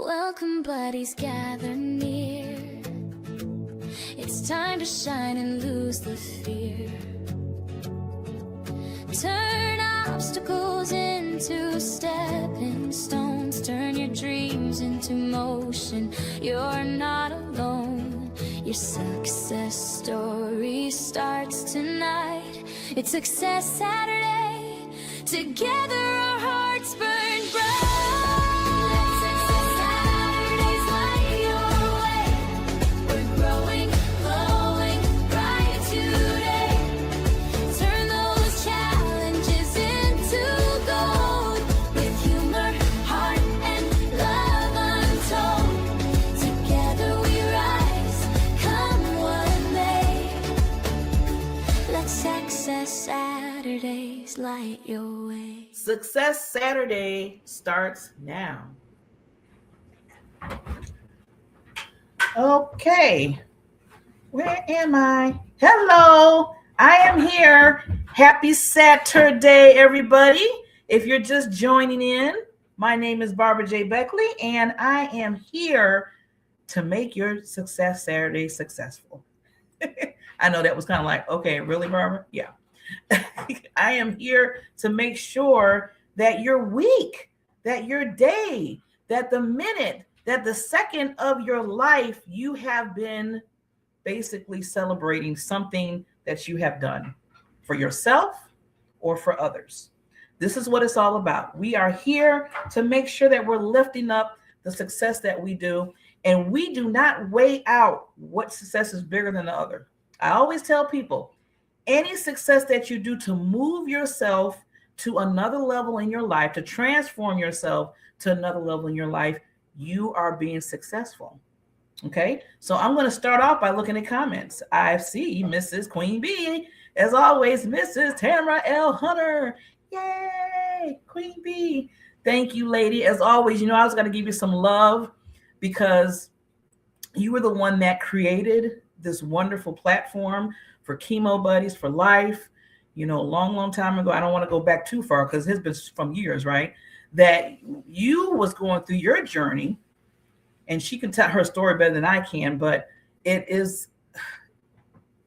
Welcome, buddies, gather near. It's time to shine and lose the fear. Turn obstacles into stepping stones. Turn your dreams into motion. You're not alone. Your success story starts tonight. It's Success Saturday. Together our hearts burn bright. Saturdays light your way. Success Saturday starts now. Okay, where am I? Hello, I am here. Happy Saturday, everybody. If you're just joining in, my name is Barbara J. Beckley, and I am here to make your Success Saturday successful. I know that was kind of like, okay, really, Barbara? Yeah. I am here to make sure that your week, that your day, that the minute, that the second of your life, you have been basically celebrating something that you have done for yourself or for others. This is what it's all about. We are here to make sure that we're lifting up the success that we do, and we do not weigh out what success is bigger than the other. I always tell people, any success that you do to move yourself to another level in your life, to transform yourself to another level in your life, you are being successful. Okay, so I'm going to start off by looking at comments. I see Mrs. Queen Bee, as always, Mrs. Tamara L. Hunter. Yay, Queen Bee. Thank you, lady. As always, I was going to give you some love because you were the one that created this wonderful platform for Chemo Buddies for Life, long time ago. I don't want to go back too far because it's been from years, right? That you was going through your journey, and she can tell her story better than I can, but it is,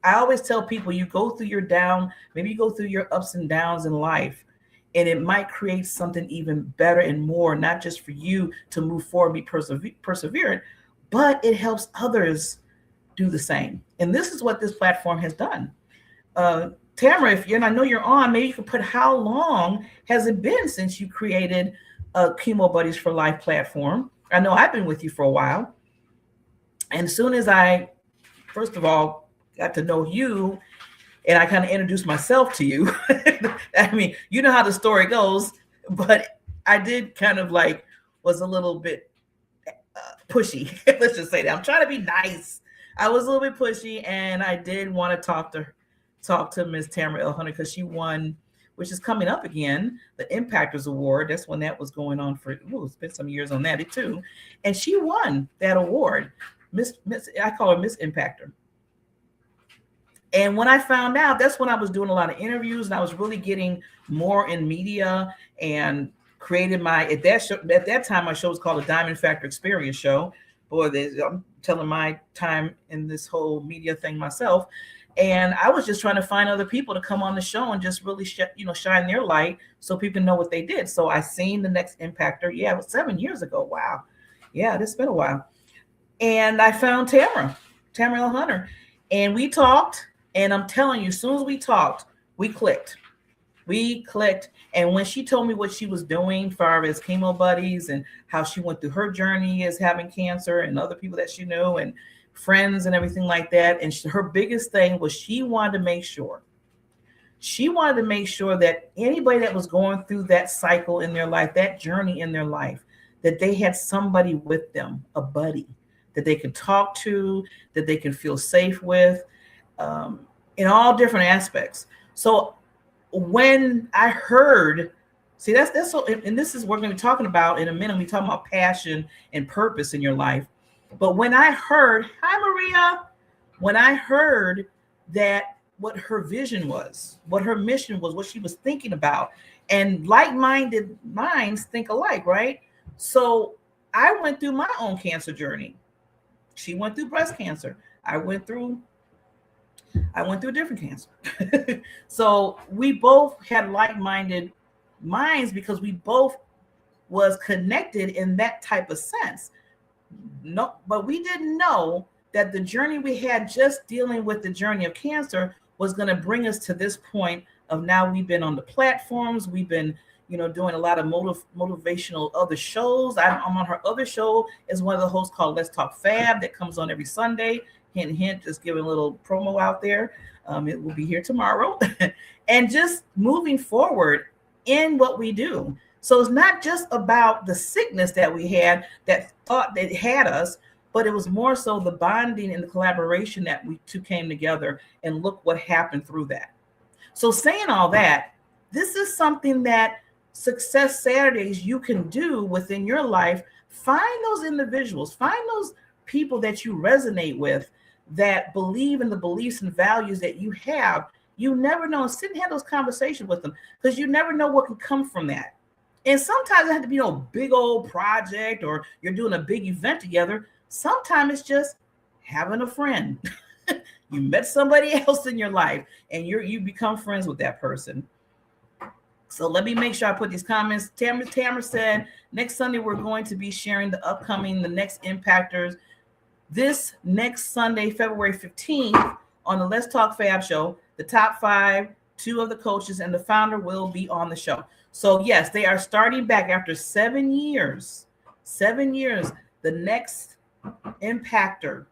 I always tell people, you go through your maybe you go through your ups and downs in life, and it might create something even better and more, not just for you to move forward, be perseverant, but it helps others do the same. And this is what this platform has done. Tamara, and I know you're on, maybe you could put how long has it been since you created a Chemo Buddies for Life platform? I know I've been with you for a while. And as soon as I, first of all, got to know you and I kind of introduced myself to you, I mean, you know how the story goes, but I did kind of was a little bit pushy. Let's just say that. I'm trying to be nice. I was a little bit pushy, and I did want to talk to Ms. Tamara L. Hunter because she won, which is coming up again, the Impactors Award. That's when that was going on for, it's been some years on that too. And she won that award. I call her Miss Impactor. And when I found out, that's when I was doing a lot of interviews, and I was really getting more in media and created at that time, my show was called the Diamond Factor Experience Show. Boy, I'm telling my time in this whole media thing myself. And I was just trying to find other people to come on the show and just really shine their light so people know what they did. So I seen the next Impactor. Yeah, it was 7 years ago. Wow. Yeah, it's been a while. And I found Tamara L. Hunter. And we talked. And I'm telling you, as soon as we talked, we clicked. And when she told me what she was doing as far as Chemo Buddies and how she went through her journey as having cancer and other people that she knew and friends and everything like that. And her biggest thing was she wanted to make sure that anybody that was going through that cycle in their life, that journey in their life, that they had somebody with them, a buddy that they could talk to, that they can feel safe with, in all different aspects. So when I heard, that's so, and this is what we're going to be talking about in a minute. We talk about passion and purpose in your life. But when I heard, hi Maria, when I heard that what her vision was, what her mission was, what she was thinking about, and like-minded minds think alike, right? So I went through my own cancer journey. She went through breast cancer. I went through a different cancer. So we both had like-minded minds because we both was connected in that type of sense. No, but we didn't know that the journey we had just dealing with the journey of cancer was going to bring us to this point of now we've been on the platforms. We've been, doing a lot of motivational other shows. I'm on her other show as one of the hosts called Let's Talk Fab that comes on every Sunday. Hint, hint, just giving a little promo out there. It will be here tomorrow. And just moving forward in what we do. So it's not just about the sickness that we had that thought that had us, but it was more so the bonding and the collaboration that we two came together, and look what happened through that. So saying all that, this is something that Success Saturdays you can do within your life. Find those individuals, find those people that you resonate with, that believe in the beliefs and values that you have. You never know. Sit and have those conversations with them, because you never know what can come from that. And sometimes it has to be a big old project, or you're doing a big event together. Sometimes it's just having a friend. You met somebody else in your life and you become friends with that person. So let me make sure I put these comments. Tamara said, next Sunday, we're going to be sharing the next impactors. This next Sunday, February 15th, on the Let's Talk Fab show, the top 5, 2 of the coaches and the founder will be on the show. So yes, they are starting back after 7 years. 7 years. The next impactor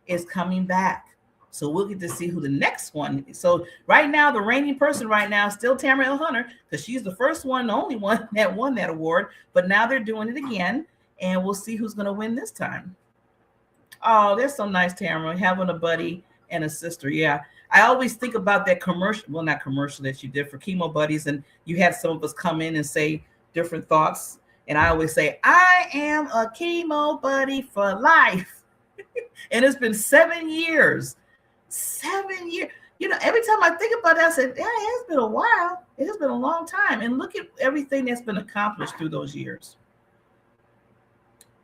is coming back. So we'll get to see who the next one is. So right now, the reigning person right now is still Tamara L. Hunter, because she's the first one, the only one that won that award. But now they're doing it again, and we'll see who's going to win this time. Oh, that's so nice, Tamara, having a buddy and a sister. Yeah, I always think about that commercial, well, not commercial that you did for Chemo Buddies, and you had some of us come in and say different thoughts. And I always say, I am a chemo buddy for life. And it's been 7 years. 7 years. Every time I think about that, I said, yeah, it has been a while. It has been a long time. And look at everything that's been accomplished through those years.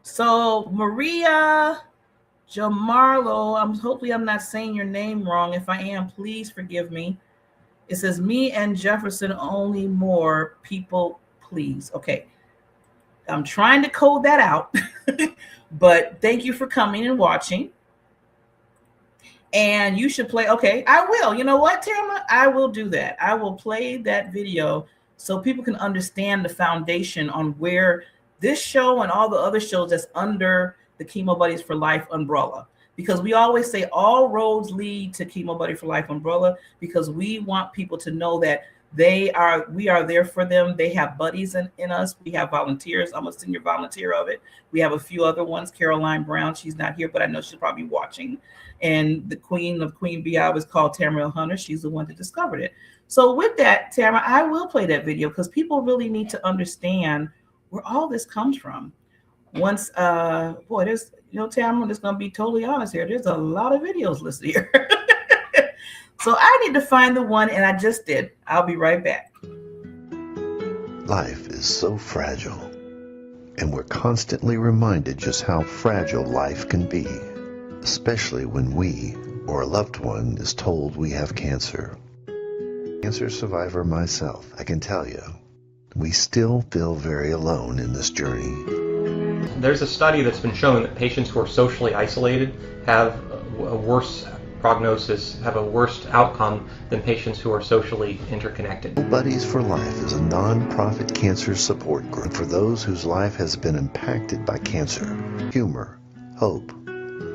So Maria Jamarlo, hopefully I'm not saying your name wrong. If I am, please forgive me. It says, me and Jefferson, only more people, please. Okay. I'm trying to code that out, but thank you for coming and watching. And you should play. Okay, I will. You know what, Tamara? I will do that. I will play that video so people can understand the foundation on where this show and all the other shows that's under the Chemo Buddies for Life umbrella. Because we always say all roads lead to Chemo Buddy for Life umbrella, because we want people to know that we are there for them. They have buddies in us. We have volunteers. I'm a senior volunteer of it. We have a few other ones. Caroline Brown, she's not here, but I know she'll probably be watching. And the queen of Queen Bee was called Tamara L. Hunter. She's the one that discovered it. So with that, Tamara, I will play that video, because people really need to understand where all this comes from. Once, there's, Tamara, just going to be totally honest here. There's a lot of videos listed here. So I need to find the one, and I just did. I'll be right back. Life is so fragile, and we're constantly reminded just how fragile life can be, especially when we or a loved one is told we have cancer. Cancer survivor myself, I can tell you, we still feel very alone in this journey. There's a study that's been showing that patients who are socially isolated have a worse prognosis, have a worse outcome than patients who are socially interconnected. Buddies for Life is a non-profit cancer support group for those whose life has been impacted by cancer. Humor, hope,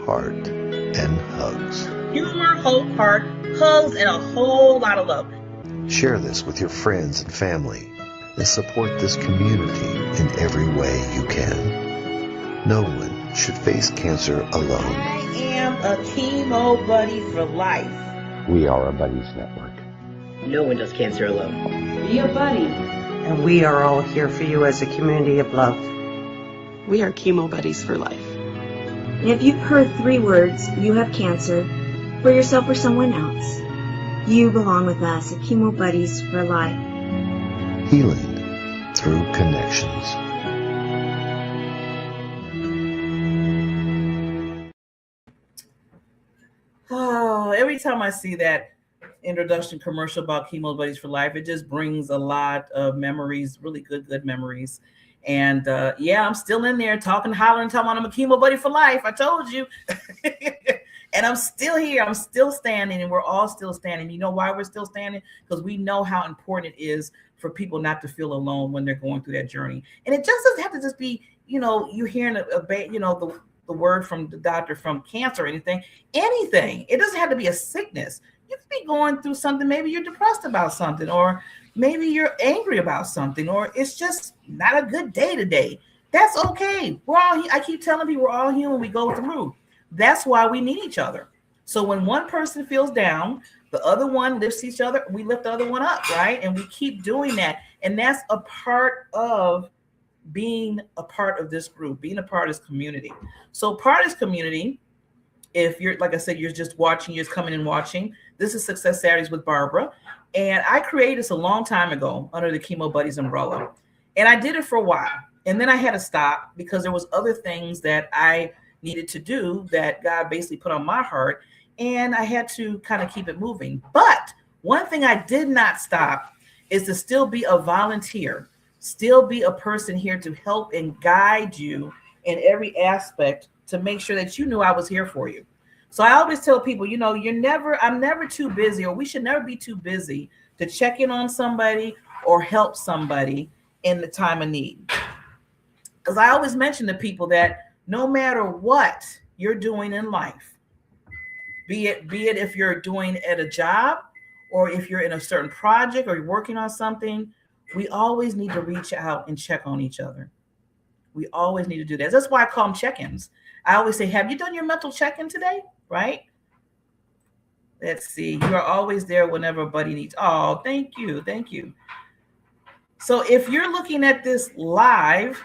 heart, and hugs. Humor, hope, heart, hugs, and a whole lot of love. Share this with your friends and family and support this community in every way you can. No one should face cancer alone. I am a Chemo Buddy for Life. We are a buddies network. No one does cancer alone. Be a buddy. And we are all here for you as a community of love. We are Chemo Buddies for Life. And if you've heard 3 words, you have cancer, for yourself or someone else, you belong with us at Chemo Buddies for Life. Healing through connections. anytime I see that introduction commercial about Chemo Buddies for Life, it just brings a lot of memories, really good memories. And yeah, I'm still in there talking, hollering, telling I'm a chemo buddy for life. I told you. And I'm still here. I'm still standing, and we're all still standing. You know why we're still standing? Because we know how important it is for people not to feel alone when they're going through that journey. And it just doesn't have to just be, you're hearing the word from the doctor from cancer or anything. It doesn't have to be a sickness. You could be going through something. Maybe you're depressed about something, or maybe you're angry about something, or it's just not a good day today. That's okay. I keep telling people we're all human. We go through. That's why we need each other. So when one person feels down, the other one lifts each other. We lift the other one up, right? And we keep doing that. And that's a part of being a part of this group, being a part of this community. So part of this community, if you're, like I said, you're just watching, you're just coming and watching. This is Success Saturdays with Barbara. And I created this a long time ago under the Chemo Buddies umbrella. And I did it for a while. And then I had to stop because there was other things that I needed to do that God basically put on my heart. And I had to kind of keep it moving. But one thing I did not stop is to still be a volunteer, still be a person here to help and guide you in every aspect to make sure that you knew I was here for you. So I always tell people, I'm never too busy, or we should never be too busy to check in on somebody or help somebody in the time of need. Because I always mention to people that no matter what you're doing in life, be it if you're doing at a job, or if you're in a certain project, or you're working on something, we always need to reach out and check on each other. We always need to do that. That's why I call them check-ins. I always say, have you done your mental check-in today? Right? Let's see. You are always there whenever a buddy needs. Oh, thank you. Thank you. So if you're looking at this live,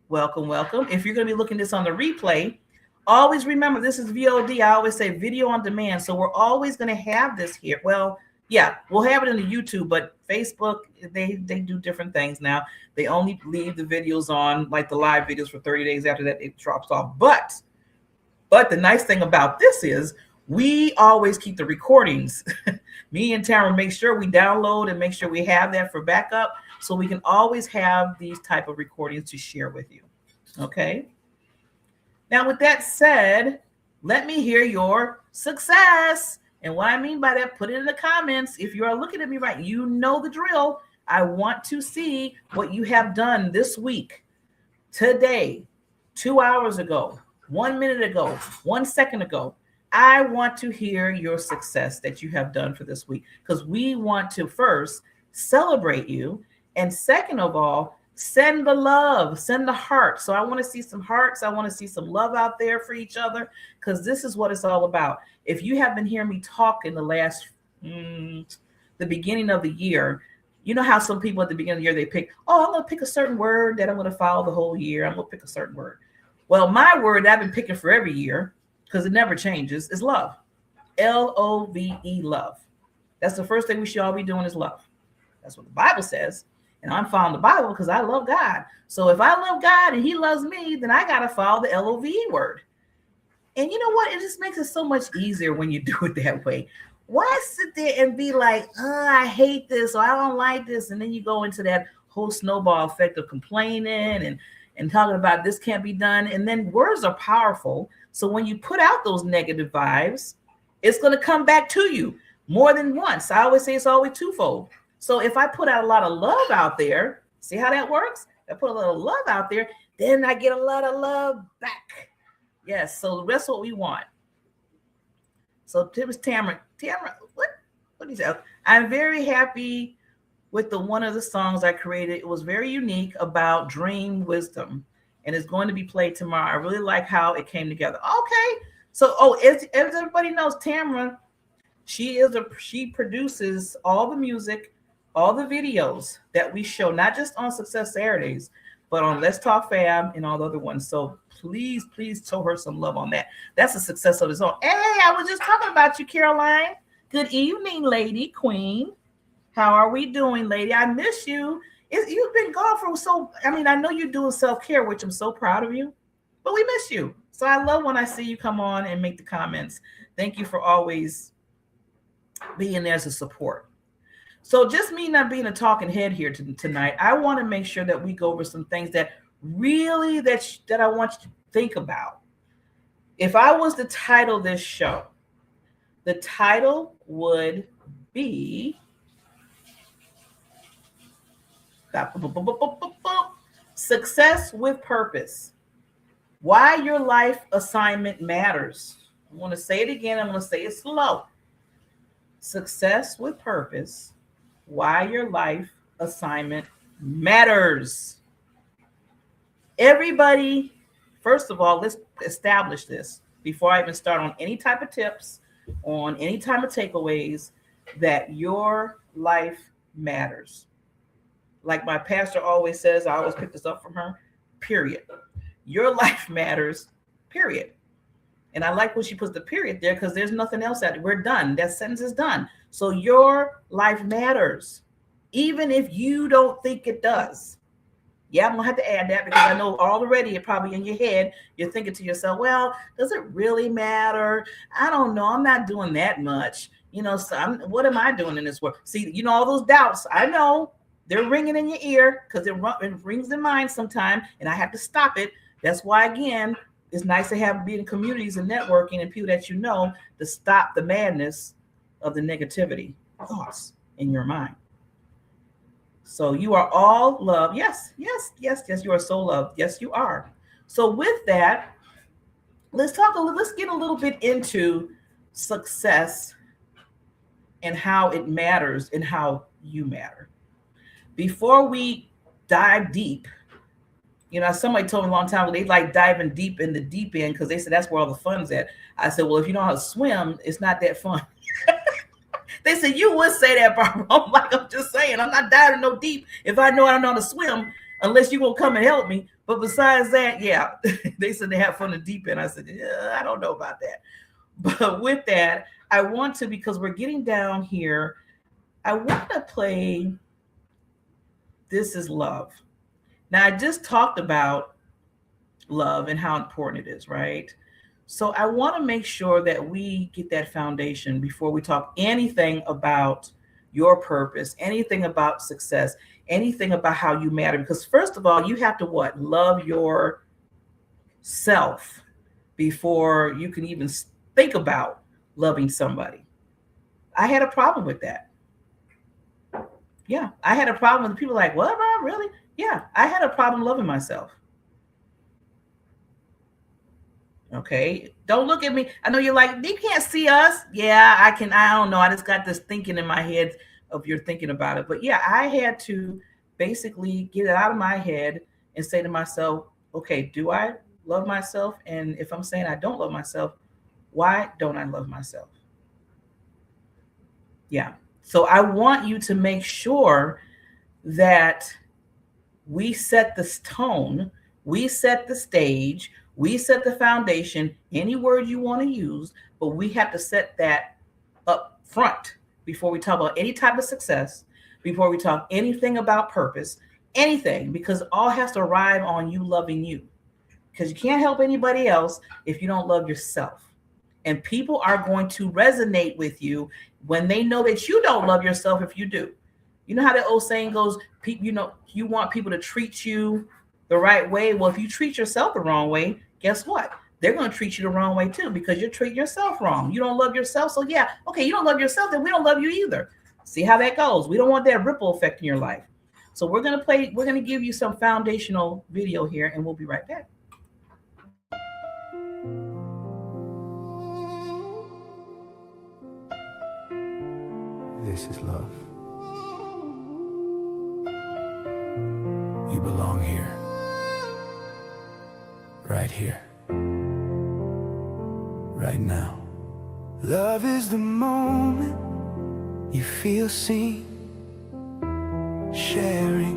welcome. If you're going to be looking at this on the replay, always remember this is VOD. I always say video on demand. So we're always going to have this here. Well, yeah, we'll have it in the YouTube, but Facebook, they do different things now. They only leave the videos on, like the live videos, for 30 days. After that, it drops off. But the nice thing about this is we always keep the recordings. Me and Tamara make sure we download and make sure we have that for backup, so we can always have these type of recordings to share with you. Okay. Now, with that said, let me hear your success. And what I mean by that, put it in the comments. If you are looking at me right, you know the drill. I want to see what you have done this week, today, 2 hours ago, 1 minute ago, 1 second ago. I want to hear your success that you have done for this week, because we want to first celebrate you. And second of all, send the love, send the heart. So I want to see some hearts. I want to see some love out there for each other, because this is what it's all about. If you have been hearing me talk in the last, the beginning of the year, you know how some people at the beginning of the year, they pick, I'm going to pick a certain word that I'm going to follow the whole year. I'm going to pick a certain word. Well, my word that I've been picking for every year, because it never changes, is love. Love, love. That's the first thing we should all be doing, is love. That's what the Bible says. And I'm following the Bible because I love God. So if I love God and he loves me, then I got to follow the love word. And you know what? It just makes it so much easier when you do it that way. Why sit there and be like, I hate this, or I don't like this. And then you go into that whole snowball effect of complaining and talking about this can't be done. And then words are powerful. So when you put out those negative vibes, it's going to come back to you more than once. I always say it's always twofold. So if I put out a lot of love out there, see how that works? I put a little love out there, then I get a lot of love back. Yes, so that's what we want. So it was Tamara, what do you say? I'm very happy with one of the songs I created. It was very unique, about dream wisdom, and it's going to be played tomorrow. I really like how it came together. Okay, so as everybody knows, Tamara, she produces all the music, all the videos that we show, not just on Success Saturdays, but on Let's Talk Fab and all the other ones. So please show her some love on that. That's a success of its own. Hey, I was just talking about you, Caroline. Good evening, lady, queen. How are we doing, lady? I miss you. You've been gone I know you're doing self-care, which I'm so proud of you, but we miss you. So I love when I see you come on and make the comments. Thank you for always being there as a support. So just me not being a talking head here tonight, I want to make sure that we go over some things that really that I want you to think about. If I was to title this show, the title would be Success with Purpose. Why your life assignment matters. I want to say it again. I'm going to say it slow. Success with Purpose. Why your life assignment matters. Everybody, first of all, let's establish this before I even start on any type of tips, on any type of takeaways, that your life matters. Like my pastor always says, I always pick this up from her, period. Your life matters, period. And I like when she puts the period there because there's nothing else out there. We're done. That sentence is done. So your life matters, even if you don't think it does. Yeah, I'm going to have to add that because I know already it probably in your head, you're thinking to yourself, well, does it really matter? I don't know. I'm not doing that much. You know, so what am I doing in this world? See, you know, all those doubts, I know they're ringing in your ear because it rings in mine sometime and I have to stop it. That's why, again, it's nice to be in communities and networking and people that you know to stop the madness of the negativity thoughts in your mind. So you are all loved. Yes, yes, yes, yes. You are so loved. Yes, you are. So with that, let's get a little bit into success and how it matters and how you matter. Before we dive deep, you know, somebody told me a long time ago, they like diving deep in the deep end because they said that's where all the fun's at. I said, well, if you know how to swim, it's not that fun. They said, you would say that, Barbara. I'm just saying, I'm not diving no deep if I know I don't know how to swim unless you're going to come and help me. But besides that, yeah, they said they have fun in the deep end. I said, yeah, I don't know about that. But with that, I want to, because we're getting down here, I want to play This Is Love. Now, I just talked about love and how important it is, right? So I want to make sure that we get that foundation before we talk anything about your purpose, anything about success, anything about how you matter. Because first of all, you have to what? Love yourself before you can even think about loving somebody. I had a problem with that. Yeah, I had a problem with people like, what, Rob? Really? Yeah, I had a problem loving myself. Okay, don't look at me. I know you're like, you can't see us. Yeah, I can. I don't know. I just got this thinking in my head of you're thinking about it. But yeah, I had to basically get it out of my head and say to myself, okay, do I love myself? And if I'm saying I don't love myself, why don't I love myself? Yeah. So I want you to make sure that we set this tone, we set the stage, we set the foundation, any word you want to use, but we have to set that up front before we talk about any type of success, before we talk anything about purpose, anything, because it all has to arrive on you loving you. Because you can't help anybody else if you don't love yourself. And people are going to resonate with you when they know that you don't love yourself if you do. You know how the old saying goes, you know, you want people to treat you the right way. Well, if you treat yourself the wrong way, guess what? They're going to treat you the wrong way too, because you're treating yourself wrong. You don't love yourself. So yeah, okay, you don't love yourself, then we don't love you either. See how that goes. We don't want that ripple effect in your life. So we're going to give you some foundational video here and we'll be right back. This is love. You belong here. Right here. Right now. Love is the moment you feel seen, sharing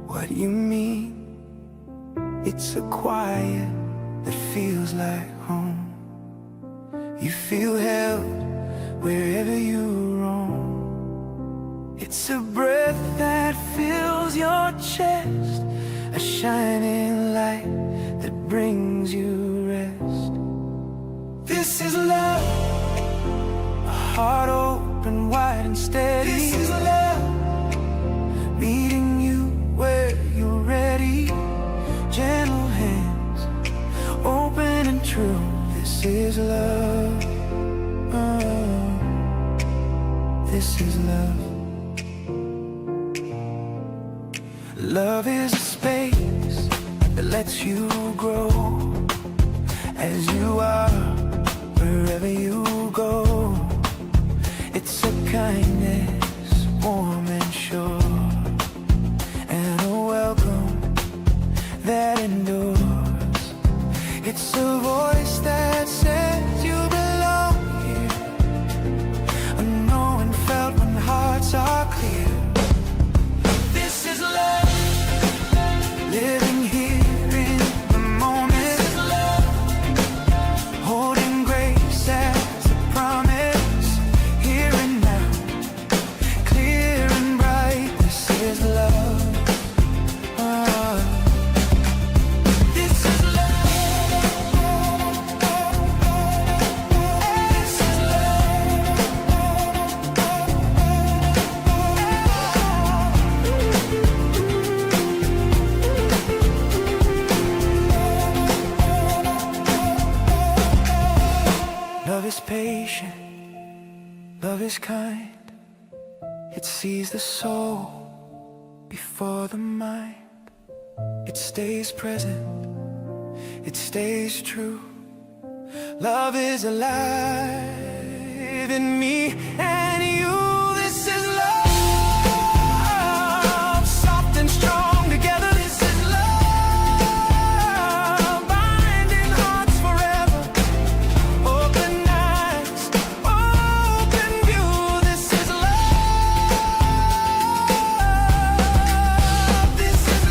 what you mean. It's a quiet that feels like home. You feel held wherever you roam. It's a breath that fills your chest, a shining light that brings you rest. This is love, a heart open is love. Love is a space that lets you grow as you are, wherever you go. It's a kindness, warm and sure, and a welcome that endures. It's a voice that says you belong here, unknown, felt when hearts are clear. This is love, living here in the moment. This is love, holding grace as a promise, here and now, clear and bright. This is love. This is love. This is love. Love is patient, love is kind. It sees the soul before the mind. It stays present, it stays true. Love is alive in me and you. This is love, soft and strong together. This is love, binding hearts forever. Open eyes, open view. This is love. This is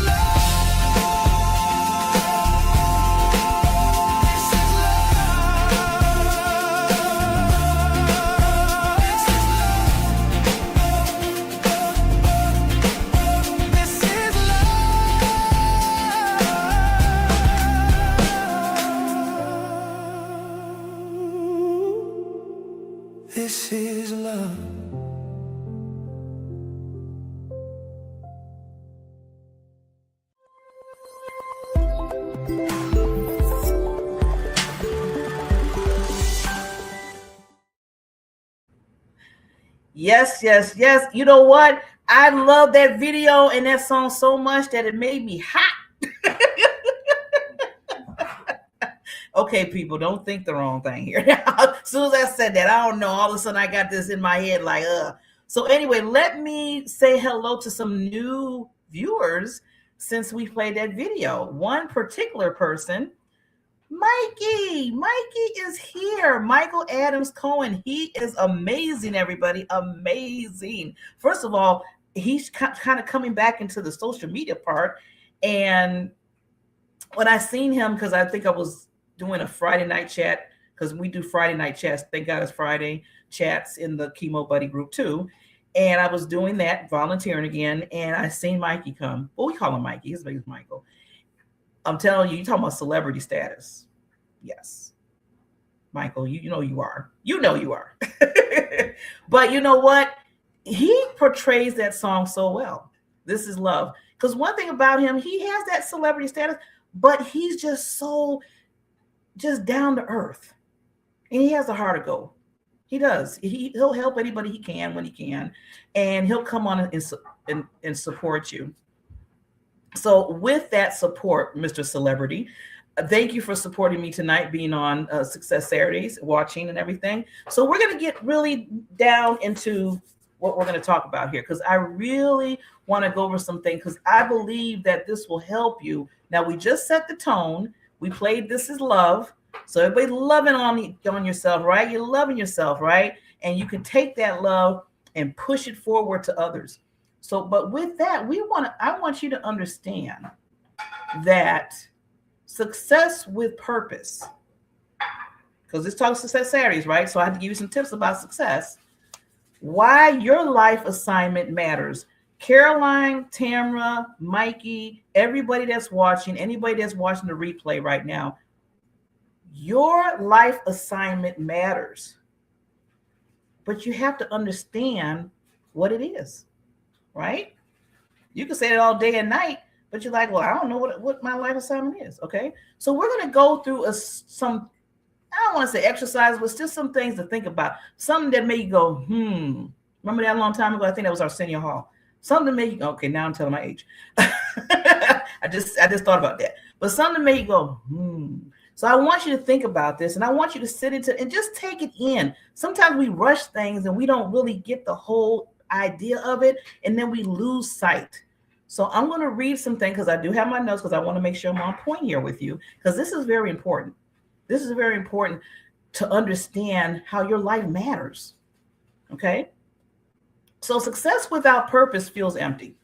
This is love. Yes, yes, yes. You know what? I love that video and that song so much that it made me hot. Okay, people, don't think the wrong thing here. As soon as I said that, I don't know. All of a sudden, I got this in my head like, So anyway, let me say hello to some new viewers since we played that video. One particular person, Mikey. Mikey is here. Michael Adams Cohen. He is amazing, everybody. Amazing. First of all, he's kind of coming back into the social media part. And when I seen him, because I think I was doing a Friday night chat, because we do Friday night chats. Thank God it's Friday chats in the Chemo Buddy group too. And I was doing that, volunteering again, and I seen Mikey come. Well, we call him Mikey. His name is Michael. I'm telling you, you're talking about celebrity status. Yes. Michael, you know you are. You know you are. But you know what? He portrays that song so well. This is love. Because one thing about him, he has that celebrity status, but he's just so down to earth. And he has a heart of gold. He does. He'll help anybody he can when he can. And he'll come on and support you. So with that support, Mr. Celebrity, thank you for supporting me tonight, being on Success Saturdays, watching and everything. So we're going to get really down into what we're going to talk about here, because I really want to go over some things, because I believe that this will help you. Now, we just set the tone. We played This Is Love. So everybody loving on yourself, right? You're loving yourself, right? And you can take that love and push it forward to others. So, but with that, I want you to understand that success with purpose, because this talks Success Saturdays, right? So I have to give you some tips about success. Why your life assignment matters. Caroline, Tamra, Mikey, everybody that's watching, anybody that's watching the replay right now, your life assignment matters. But you have to understand what it is, right? You can say it all day and night, but you're like, well, I don't know what my life assignment is, okay? So we're going to go through some, I don't want to say exercise, but just some things to think about. Something that may go, Remember that a long time ago? I think that was Arsenio Hall. Something to make you, okay, now I'm telling my age. I just thought about that. But something to make you go, So I want you to think about this, and I want you to sit into and just take it in. Sometimes we rush things and we don't really get the whole idea of it, and then we lose sight. So I'm going to read some things because I do have my notes because I want to make sure I'm on point here with you, because this is very important. This is very important to understand how your life matters. Okay? So success without purpose feels empty.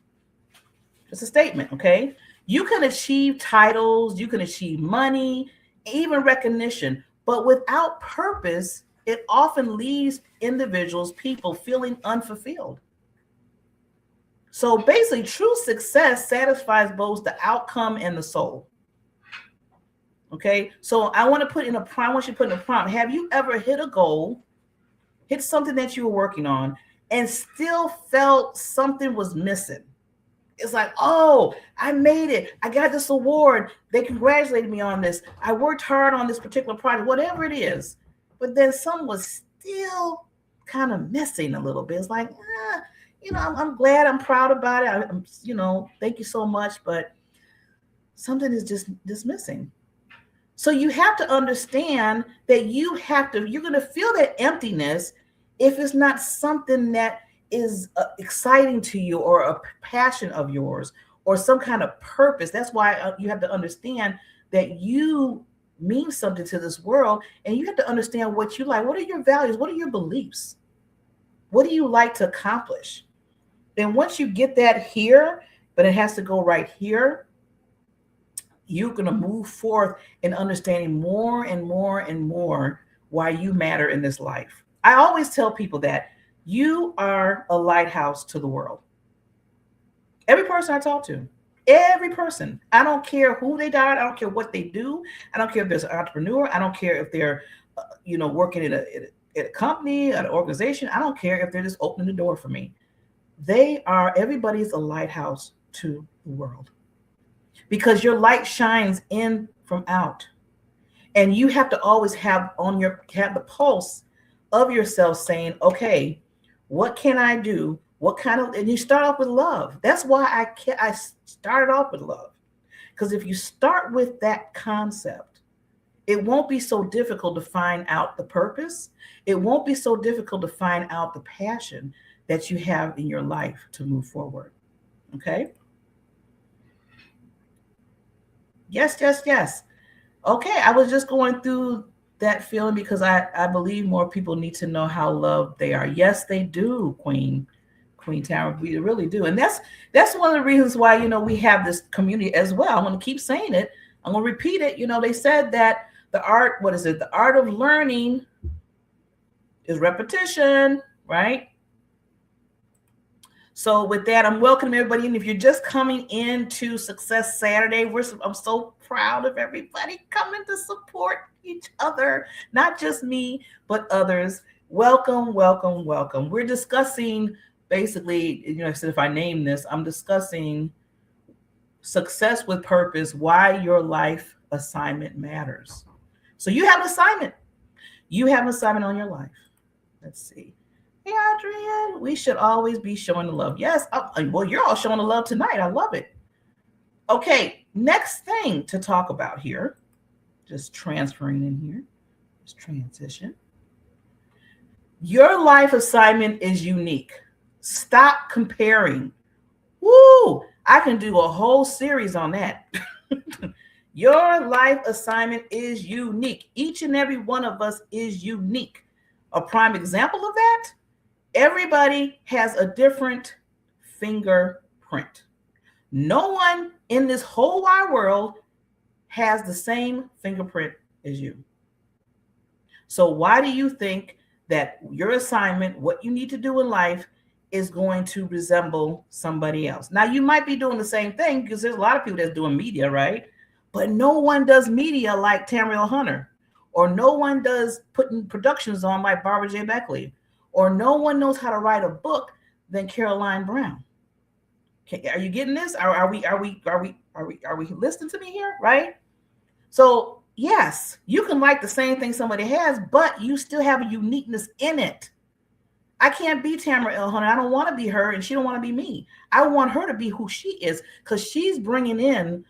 It's a statement, okay? You can achieve titles, you can achieve money, even recognition, but without purpose, it often leaves individuals, people feeling unfulfilled. So basically, true success satisfies both the outcome and the soul. Okay, so I want to put in a prompt. I want you to put in a prompt. Have you ever hit a goal, hit something that you were working on, and still felt something was missing? It's like, oh, I made it. I got this award. They congratulated me on this. I worked hard on this particular project, whatever it is. But then some was still kind of missing a little bit. It's like, I'm glad, I'm proud about it. I'm thank you so much. But something is just missing. So you have to understand that you're going to feel that emptiness if it's not something that is exciting to you, or a passion of yours, or some kind of purpose. That's why you have to understand that you mean something to this world, and you have to understand what you like. What are your values? What are your beliefs? What do you like to accomplish? Then once you get that here, but it has to go right here, you're going to move forth in understanding more and more and more why you matter in this life. I always tell people that you are a lighthouse to the world. Every person I talk to, every person, I don't care who they are, I don't care what they do, I don't care if there's an entrepreneur, I don't care if they're, working in a company, an organization, I don't care if they're just opening the door for me. Everybody's a lighthouse to the world, because your light shines in from out, and you have to always have the pulse of yourself saying, okay, what can I do? And you start off with love. That's why I started off with love. Because if you start with that concept, it won't be so difficult to find out the purpose. It won't be so difficult to find out the passion that you have in your life to move forward. Okay? Yes. Okay, I was just going through that feeling because I believe more people need to know how loved they are. Yes, they do, Queen Tower. We really do. And that's one of the reasons why, we have this community as well. I'm going to keep saying it. I'm going to repeat it. They said that the art of learning is repetition, right? So with that, I'm welcoming everybody. And if you're just coming into Success Saturday, I'm so proud of everybody coming to support each other, not just me, but others. Welcome. We're discussing basically, I said if I name this, I'm discussing success with purpose, why your life assignment matters. So you have an assignment. You have an assignment on your life. Let's see. Hey, Adrienne, we should always be showing the love. Yes. Well, you're all showing the love tonight. I love it. Okay. Next thing to talk about here, just transferring in here, just transition. Your life assignment is unique. Stop comparing. Woo! I can do a whole series on that. Your life assignment is unique. Each and every one of us is unique. A prime example of that, everybody has a different fingerprint. No one in this whole wide world has the same fingerprint as you. So why do you think that your assignment, what you need to do in life, is going to resemble somebody else? Now, you might be doing the same thing because there's a lot of people that's doing media, right? But no one does media like Tamriel Hunter, or no one does putting productions on like Barbara J. Beckley, or no one knows how to write a book than Caroline Brown. Okay, are you getting this? Are we listening to me here, right? So yes, you can like the same thing somebody has, but you still have a uniqueness in it. I can't be Tamara Elhone. I don't want to be her, and she don't want to be me. I want her to be who she is, because she's bringing in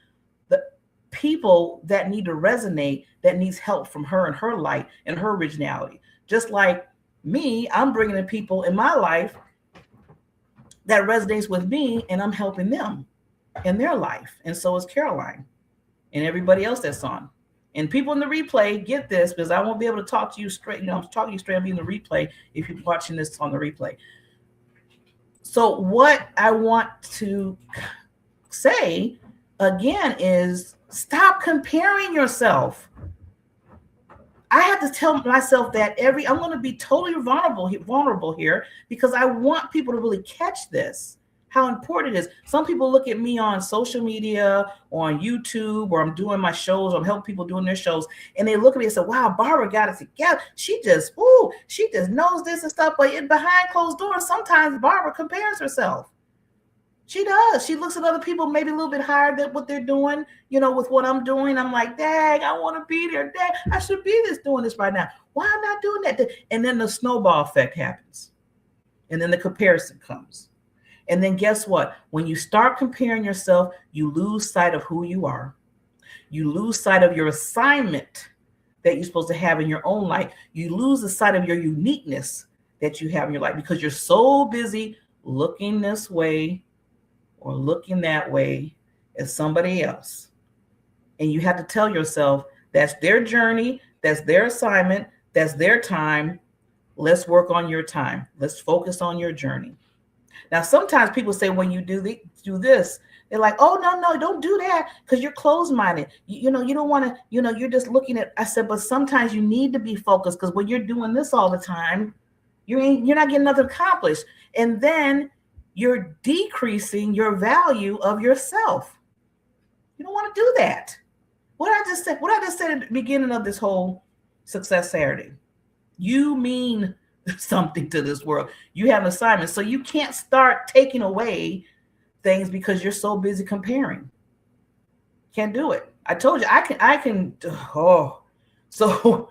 the people that need to resonate, that needs help from her and her light and her originality. Just like me, I'm bringing in people in my life that resonates with me, and I'm helping them in their life. And so is Caroline and everybody else that's on. And people in the replay, get this, because I won't be able to talk to you straight. I'm talking to you straight. I'll be in the replay if you're watching this on the replay. So what I want to say again is, stop comparing yourself. I have to tell myself that I'm going to be totally vulnerable here, because I want people to really catch this, how important it is. Some people look at me on social media or on YouTube, or I'm doing my shows, or I'm helping people doing their shows, and they look at me and say, wow, Barbara got it together. She just knows this and stuff. But behind closed doors, sometimes Barbara compares herself. She does. She looks at other people maybe a little bit higher than what they're doing, with what I'm doing. I'm like, dang, I want to be there. Dang, I should be doing this right now. Why am I not doing that? And then the snowball effect happens. And then the comparison comes. And then guess what? When you start comparing yourself, you lose sight of who you are. You lose sight of your assignment that you're supposed to have in your own life. You lose the sight of your uniqueness that you have in your life, because you're so busy looking this way or looking that way as somebody else. And you have to tell yourself, that's their journey, that's their assignment, that's their time. Let's work on your time. Let's focus on your journey. Now, sometimes people say when you do this, they're like, oh, no, don't do that, because you're closed-minded. You don't want to, you're just looking at, I said, but sometimes you need to be focused, because when you're doing this all the time, you're not getting nothing accomplished. And then you're decreasing your value of yourself. You don't want to do that. What I just said at the beginning of this whole Success Saturday, you mean something to this world. You have an assignment. So you can't start taking away things because you're so busy comparing. Can't do it. I told you I can. So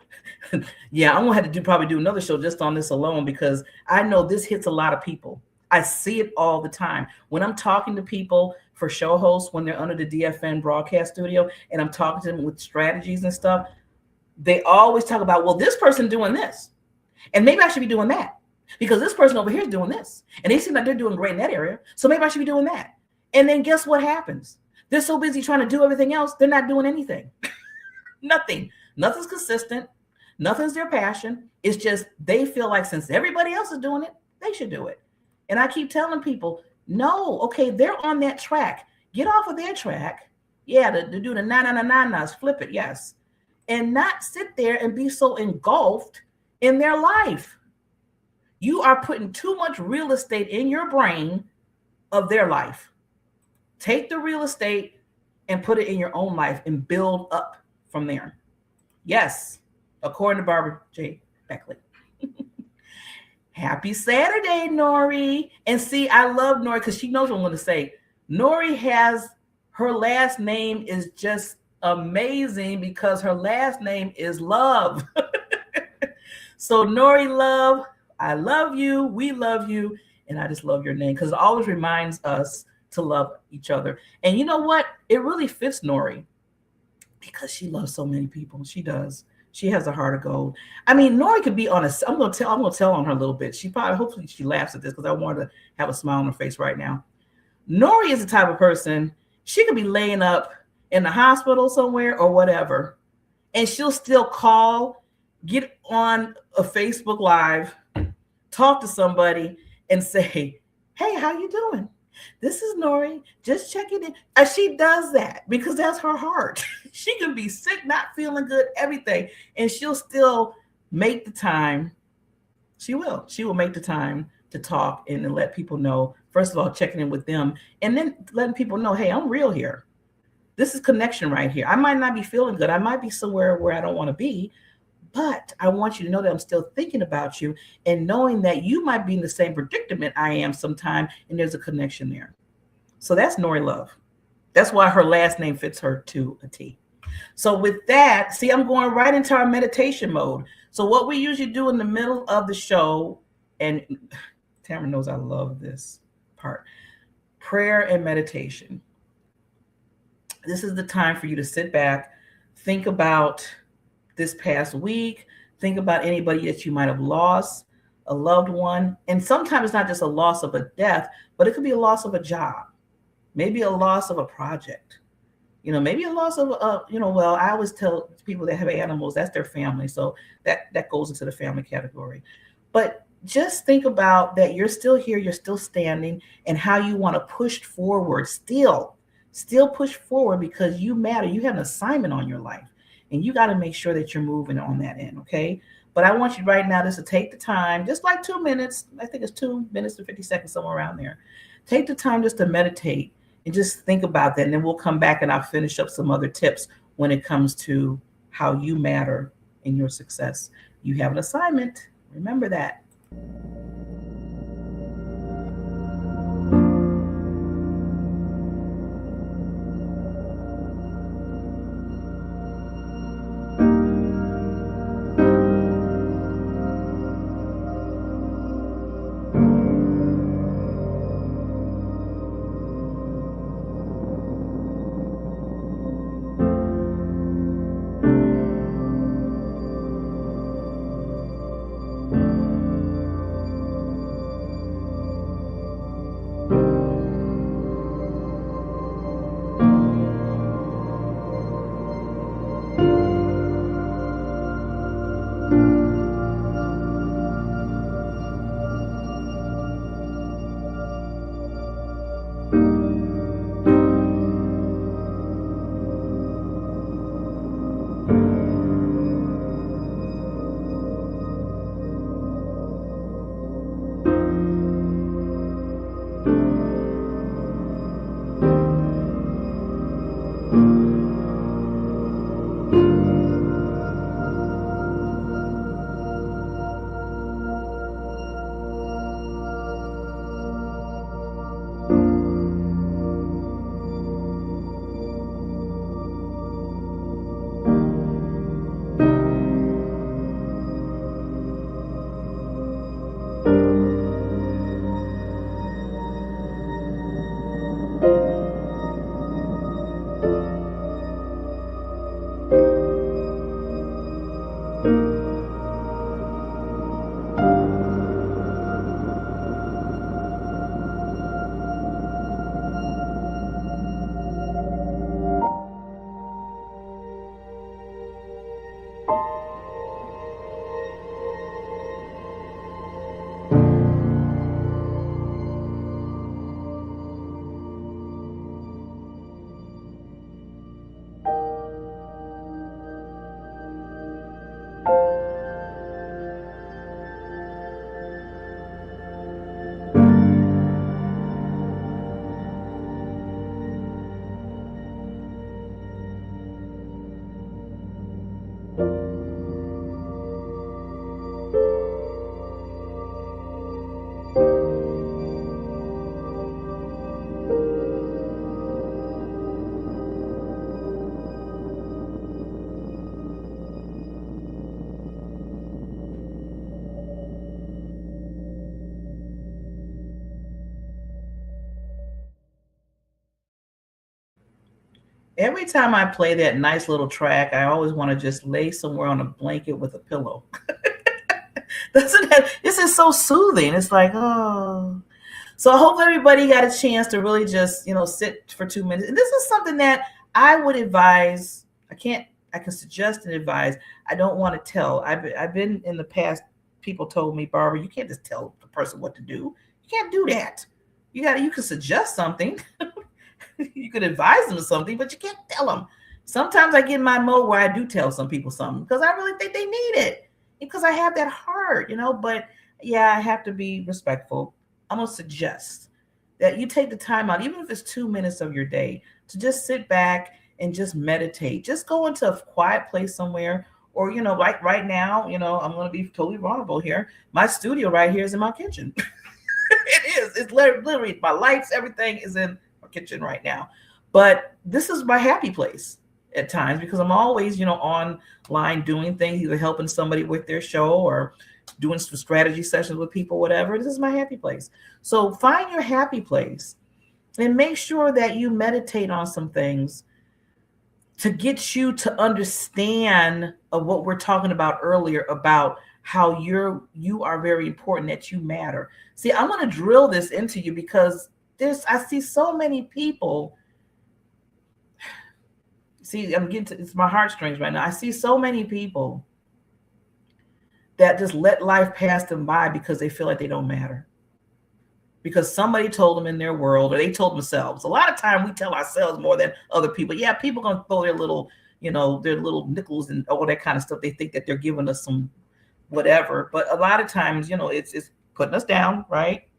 yeah, I'm gonna have to probably do another show just on this alone, because I know this hits a lot of people. I see it all the time when I'm talking to people for show hosts, when they're under the DFN broadcast studio, and I'm talking to them with strategies and stuff. They always talk about, well, this person doing this, and maybe I should be doing that, because this person over here is doing this, and they seem like they're doing great in that area, so maybe I should be doing that. And then guess what happens? They're so busy trying to do everything else, they're not doing anything. Nothing's consistent. Nothing's their passion. It's just they feel like since everybody else is doing it, they should do it. And I keep telling people, no, okay, they're on that track. Get off of their track. Yeah, to do the na, flip it, yes. And not sit there and be so engulfed in their life. You are putting too much real estate in your brain of their life. Take the real estate and put it in your own life and build up from there. Yes, according to Barbara J. Beckley. Happy Saturday, Nori. And see, I love Nori because she knows what I'm going to say. Nori has, her last name is just amazing because her last name is Love. So Nori Love, I love you. We love you. And I just love your name because it always reminds us to love each other. And you know what? It really fits Nori because she loves so many people. She does. She has a heart of gold. I mean, Nori could be on a, I'm going to tell on her a little bit. She probably, hopefully she laughs at this because I want her to have a smile on her face right now. Nori is the type of person, she could be laying up in the hospital somewhere or whatever, and she'll still call, get on a Facebook Live, talk to somebody and say, hey, how you doing? This is Nori, just checking in. And she does that because that's her heart. She can be sick, not feeling good, everything. And she'll still make the time. She will make the time to talk and to let people know, first of all, checking in with them and then letting people know, hey, I'm real here. This is connection right here. I might not be feeling good. I might be somewhere where I don't want to be, but I want you to know that I'm still thinking about you and knowing that you might be in the same predicament I am sometime, and there's a connection there. So that's Nori Love. That's why her last name fits her to a T. So with that, see, I'm going right into our meditation mode. So what we usually do in the middle of the show And Tamara knows I love this part. Prayer and meditation. This is the time for you to sit back, think about this past week, think about anybody that you might have lost, a loved one. And sometimes it's not just a loss of a death, but it could be a loss of a job, maybe a loss of a project, maybe a loss of well, I always tell people that have animals, that's their family. So that goes into the family category. But just think about that you're still here, you're still standing, and how you want to push forward, still push forward, because you matter. You have an assignment on your life, and you got to make sure that you're moving on that end, okay? But I want you right now just to take the time, just like 2 minutes, I think it's 2 minutes and 50 seconds, somewhere around there. Take the time just to meditate and just think about that. And then we'll come back and I'll finish up some other tips when it comes to how you matter in your success. You have an assignment. Remember that. Every time I play that nice little track, I always want to just lay somewhere on a blanket with a pillow. Doesn't that, this is so soothing. It's like, oh. So I hope everybody got a chance to really just, sit for 2 minutes. And this is something that I would advise. I can suggest and advise. I don't want to tell. I've been in the past, people told me, Barbara, you can't just tell the person what to do. You can't do that. You can suggest something. You could advise them of something, but you can't tell them. Sometimes I get in my mode where I do tell some people something because I really think they need it, because I have that heart, but yeah, I have to be respectful. I'm going to suggest that you take the time out, even if it's 2 minutes of your day, to just sit back and just meditate. Just go into a quiet place somewhere, or, like right now, I'm going to be totally vulnerable here. My studio right here is in my kitchen. It is. It's literally my lights, everything is in my kitchen right now. But this is my happy place at times, because I'm always, online doing things, either helping somebody with their show or doing some strategy sessions with people, whatever. This is my happy place. So find your happy place and make sure that you meditate on some things to get you to understand of what we're talking about earlier about how you are very important, that you matter. See, I'm going to drill this into you because I see so many people. See, it's my heartstrings right now. I see so many people that just let life pass them by because they feel like they don't matter. Because somebody told them in their world, or they told themselves. A lot of time we tell ourselves more than other people. Yeah, people gonna throw their little nickels and all that kind of stuff. They think that they're giving us some whatever. But a lot of times, it's putting us down, right?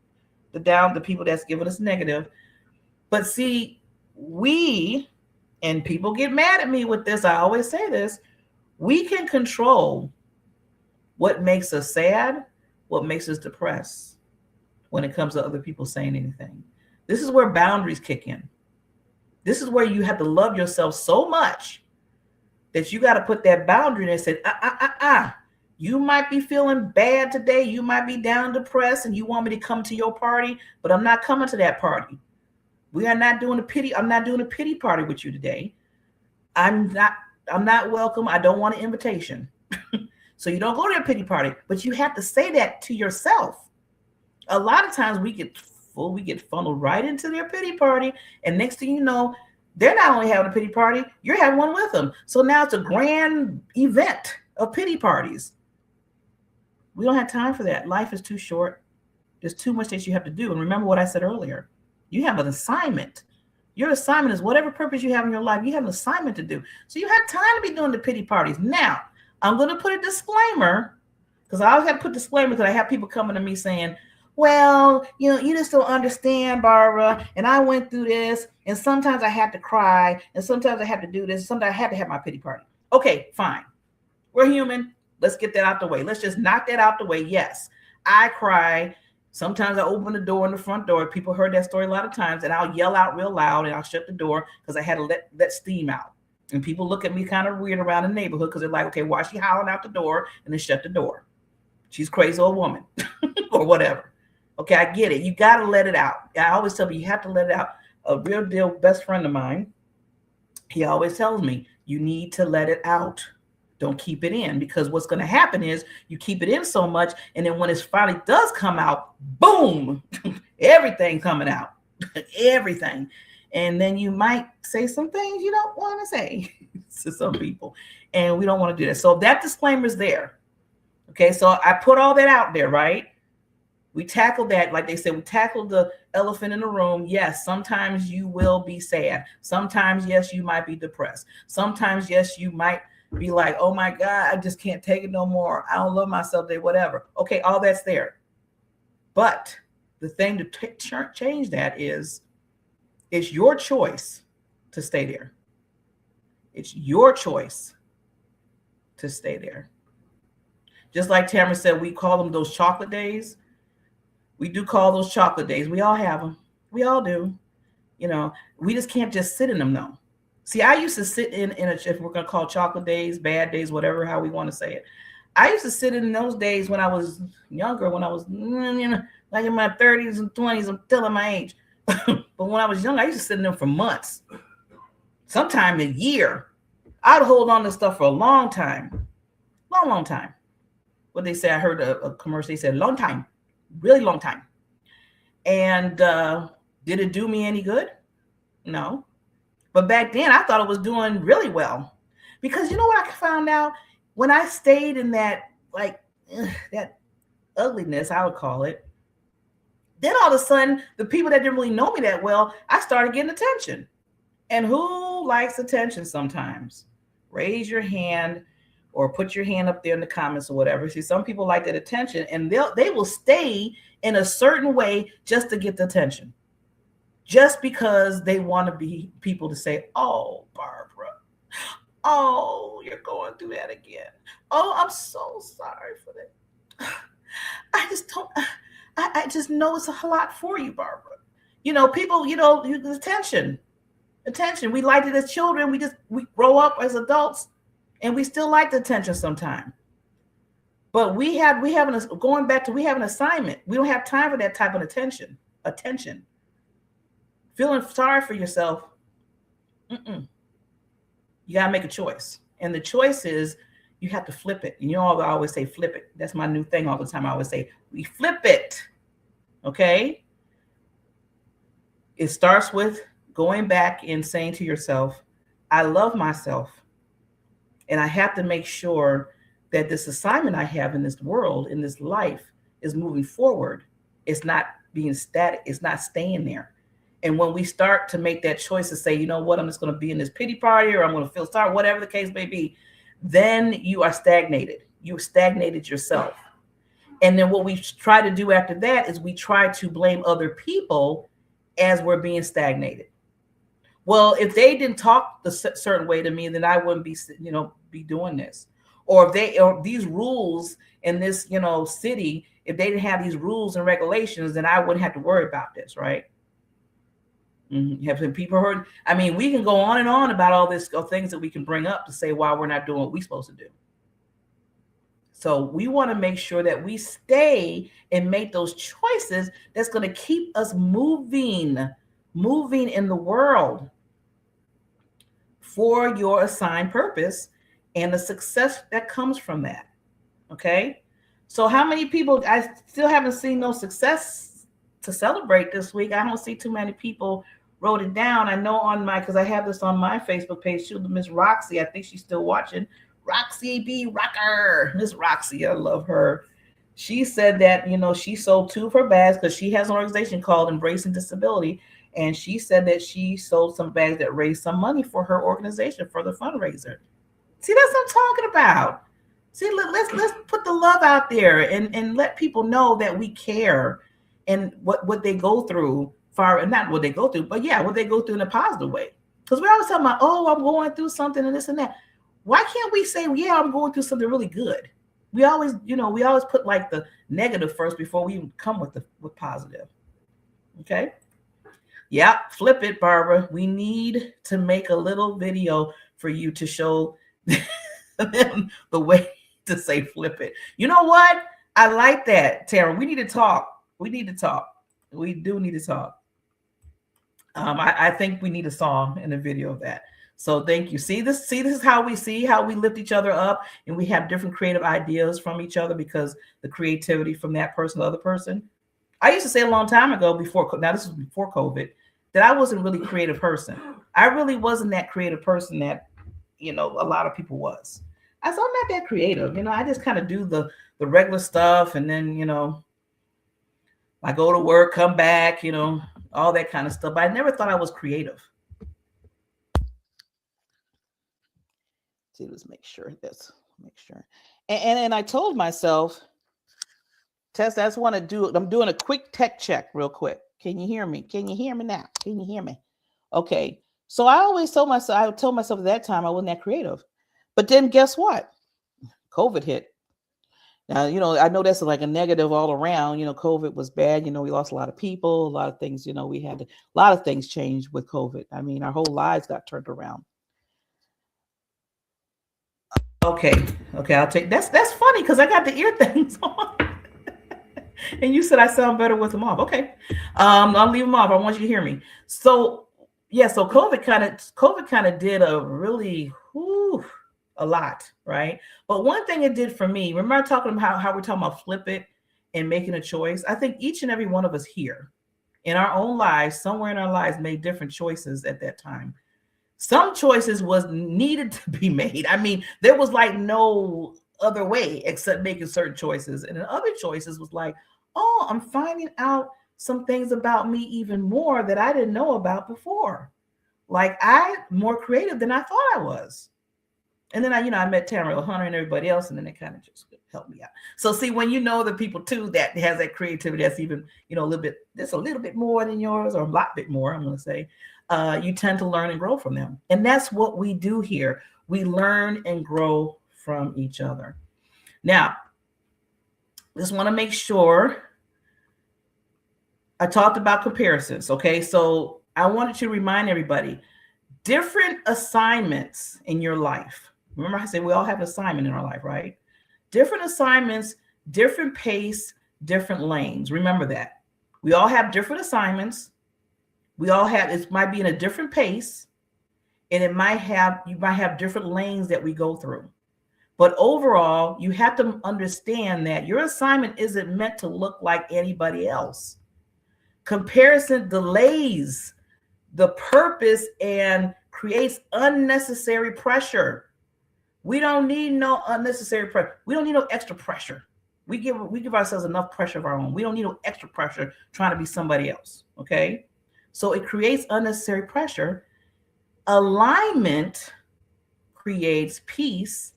The people that's giving us negative. But see, and people get mad at me with this. I always say this. We can control what makes us sad, what makes us depressed when it comes to other people saying anything. This is where boundaries kick in. This is where you have to love yourself so much that you got to put that boundary in and say, you might be feeling bad today. You might be down, depressed, and you want me to come to your party, but I'm not coming to that party. I'm not doing a pity party with you today. I'm not welcome. I don't want an invitation. So you don't go to a pity party, but you have to say that to yourself. A lot of times we get funneled right into their pity party. And next thing you know, they're not only having a pity party, you're having one with them. So now it's a grand event of pity parties. We don't have time for that. Life is too short. There's too much that you have to do. And remember what I said earlier. You have an assignment. Your assignment is whatever purpose you have in your life. You have an assignment to do. So you have time to be doing the pity parties. Now, I'm going to put a disclaimer, because I always have to put disclaimer because I have people coming to me saying, well, you just don't understand, Barbara, and I went through this, and sometimes I had to cry, and sometimes I had to do this, sometimes I had to have my pity party. Okay, fine. We're human. Let's get that out the way. Let's just knock that out the way. Yes, I cry. Sometimes I open the door in the front door. People heard that story a lot of times, and I'll yell out real loud, and I'll shut the door because I had to let steam out. And people look at me kind of weird around the neighborhood because they're like, okay, why is she howling out the door? And then shut the door. She's crazy old woman or whatever. Okay, I get it. You got to let it out. I always tell you, you have to let it out. A real deal best friend of mine, he always tells me, you need to let it out. Don't keep it in, because what's going to happen is you keep it in so much, and then when it finally does come out, boom, everything coming out, everything. And then you might say some things you don't want to say to some people, and we don't want to do that. So that disclaimer is there. Okay, so I put all that out there, right? We tackled that, like they said, we tackled the elephant in the room. Yes, sometimes you will be sad. Sometimes, yes, you might be depressed. Sometimes, yes, you might be like, oh my God, I just can't take it no more. I don't love myself today, whatever. Okay, all that's there. But the thing to change that is, it's your choice to stay there. It's your choice to stay there. Just like Tamara said, we call them those chocolate days. We do call those chocolate days. We all have them. We all do. We just can't just sit in them, though. See, I used to sit in if we're going to call chocolate days, bad days, whatever, how we want to say it. I used to sit in those days when I was younger, when I was like in my 30s and 20s. I'm telling my age. But when I was young, I used to sit in them for months, sometime a year. I'd hold on to stuff for a long time, long time. What they say, I heard a commercial. They said long time, really long time. And did it do me any good? No. But back then, I thought it was doing really well, because you know what I found out when I stayed in that that ugliness, I would call it. Then all of a sudden, the people that didn't really know me that well, I started getting attention. And who likes attention sometimes? Raise your hand or put your hand up there in the comments or whatever. See, some people like that attention, and they will stay in a certain way just to get the attention. Just because they want to be people to say, oh, Barbara, oh, you're going through that again. Oh, I'm so sorry for that. I just know it's a lot for you, Barbara. People, attention. We liked it as children. We grow up as adults, and we still like the attention sometimes. But we have going back to we have an assignment. We don't have time for that type of attention. Feeling sorry for yourself. You gotta make a choice, and the choice is you have to flip it. You know, I always say flip it. That's my new thing all the time. I always say we flip it. Okay. It starts with going back and saying to yourself, I love myself, and I have to make sure that this assignment I have in this world, in this life, is moving forward. It's not being static. It's not staying there. And when we start to make that choice to say, you know what, I'm just going to be in this pity party, or I'm going to feel sorry, whatever the case may be, then you are stagnated. You stagnated yourself. And then what we try to do after that is we try to blame other people as we're being stagnated. Well, if they didn't talk the certain way to me, then I wouldn't be doing this. Or if these rules in this, city, if they didn't have these rules and regulations, then I wouldn't have to worry about this, right? Have some people heard? I mean, we can go on and on about all this things that we can bring up to say why we're not doing what we're supposed to do. So we want to make sure that we stay and make those choices that's going to keep us moving in the world for your assigned purpose and the success that comes from that. Okay. So how many people, I still haven't seen no success to celebrate this week. I don't see too many people wrote it down. I know because I have this on my Facebook page too, Miss Roxy, I think she's still watching. Roxy B. Rocker, Miss Roxy, I love her. She said that, she sold 2 of her bags because she has an organization called Embracing Disability. And she said that she sold some bags that raised some money for her organization for the fundraiser. See, that's what I'm talking about. See, let's put the love out there and let people know that we care and what they go through, not what they go through, but yeah, what they go through in a positive way. Because we're always talking about, oh, I'm going through something and this and that. Why can't we say, yeah, I'm going through something really good? We always put like the negative first before we even come with positive. Okay. Yeah, flip it, Barbara. We need to make a little video for you to show them the way to say flip it. You know what? I like that, Tara. We need to talk. We do need to talk. I think we need a song and a video of that. So thank you. This is how we lift each other up, and we have different creative ideas from each other because the creativity from that person, the other person. I used to say a long time ago now this was before COVID, that I wasn't really a creative person. I really wasn't that creative person that, a lot of people was. I'm not that creative. I just kind of do the regular stuff. And then, I go to work, come back, all that kind of stuff. But I never thought I was creative. See, let's make sure. And I told myself, Tess, I just want to I'm doing a quick tech check real quick. Can you hear me? Can you hear me now? Can you hear me? Okay. So I told myself at that time I wasn't that creative. But then guess what? COVID hit. Now, I know that's like a negative all around. COVID was bad. We lost a lot of people, a lot of things, we had a lot of things changed with COVID. I mean, our whole lives got turned around. Okay. I'll take that's funny because I got the ear things on. And you said I sound better with them off. Okay. I'll leave them off. I want you to hear me. So yeah, so COVID kind of did a really a lot, right? But one thing it did for me, remember talking about how we're talking about flip it and making a choice? I think each and every one of us here in our own lives, somewhere in our lives, made different choices at that time. Some choices was needed to be made. I mean, there was like no other way except making certain choices. And then other choices was like, oh, I'm finding out some things about me even more that I didn't know about before. Like I'm more creative than I thought I was. And then I met Tamara Hunter and everybody else, and then it kind of just helped me out. So see, when the people too that has that creativity that's even, a little bit more than yours, or a lot bit more, I'm going to say, you tend to learn and grow from them. And that's what we do here. We learn and grow from each other. Now, just want to make sure I talked about comparisons. Okay. So I wanted to remind everybody, different assignments in your life. Remember I said we all have an assignment in our life, right? Different assignments, different pace, different lanes. Remember that. We all have different assignments. It might be in a different pace, and you might have different lanes that we go through. But overall, you have to understand that your assignment isn't meant to look like anybody else. Comparison delays the purpose and creates unnecessary pressure. We don't need no unnecessary pressure. We don't need no extra pressure. We give ourselves enough pressure of our own. We don't need no extra pressure trying to be somebody else. Okay? So it creates unnecessary pressure. Alignment creates peace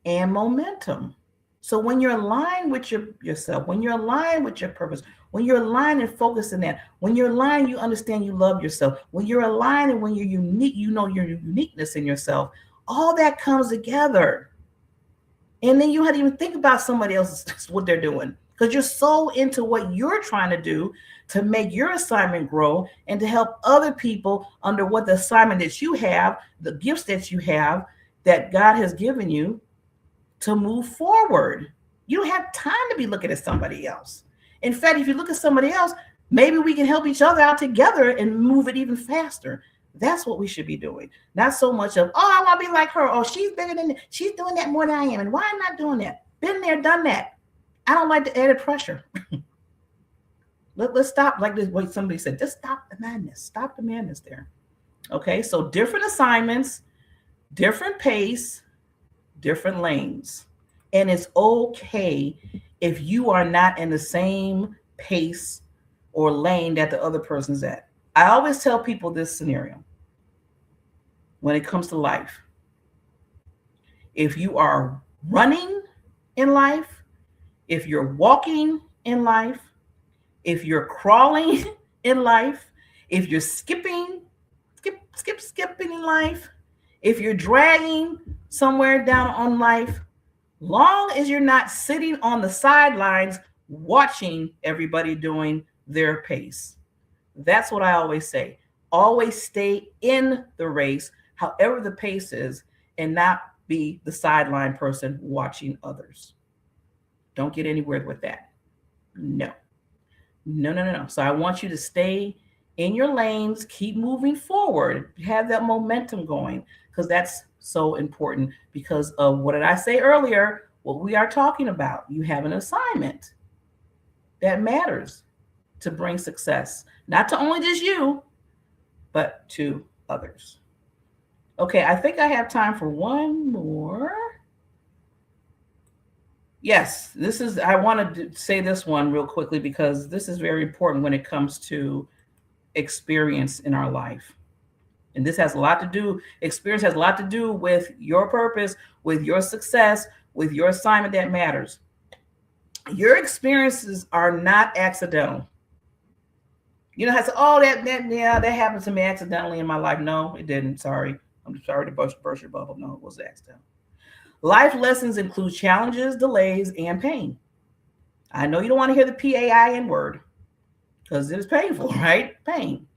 and momentum. So when you're aligned with yourself, when you're aligned with your purpose, when you're aligned and focused in that, when you're aligned, you understand you love yourself. When you're aligned and when you're unique, you know your uniqueness in yourself. All that comes together. And then you have to even think about somebody else's, what they're doing, because you're so into what you're trying to do to make your assignment grow and to help other people under what the assignment that you have, the gifts that you have, that God has given you to move forward. You don't have time to be looking at somebody else. In fact, if you look at somebody else, maybe we can help each other out together and move it even faster. That's what we should be doing. Not so much of, oh, I want to be like her. Oh, she's bigger than, she's doing that more than I am. And why am I not doing that? Been there, done that. I don't like the added pressure. Let's stop, like this, what somebody said, just stop the madness. Stop the madness there. Okay, so different assignments, different pace, different lanes. And it's okay if you are not in the same pace or lane that the other person's at. I always tell people this scenario when it comes to life. If you are running in life, if you're walking in life, if you're crawling in life, if you're skipping in life, if you're dragging somewhere down on life, long as you're not sitting on the sidelines watching everybody doing their pace. That's what I always say. Always stay in the race, however the pace is, and not be the sideline person watching others. Don't get anywhere with that. No. So I want you to stay in your lanes, keep moving forward, have that momentum going, because that's so important because of what did I say earlier? What we are talking about. You have an assignment that matters to bring success, not to only just you, but to others. Okay, I think I have time for one more. Yes, I want to say this one real quickly because this is very important when it comes to experience in our life. And this has a lot to do, experience has a lot to do with your purpose, with your success, with your assignment that matters. Your experiences are not accidental. You know, that happened to me accidentally in my life. No, it didn't. Sorry. I'm sorry to burst your bubble. No, it was accidental. Life lessons include challenges, delays, and pain. I know you don't want to hear the PAIN word because it is painful, right? Pain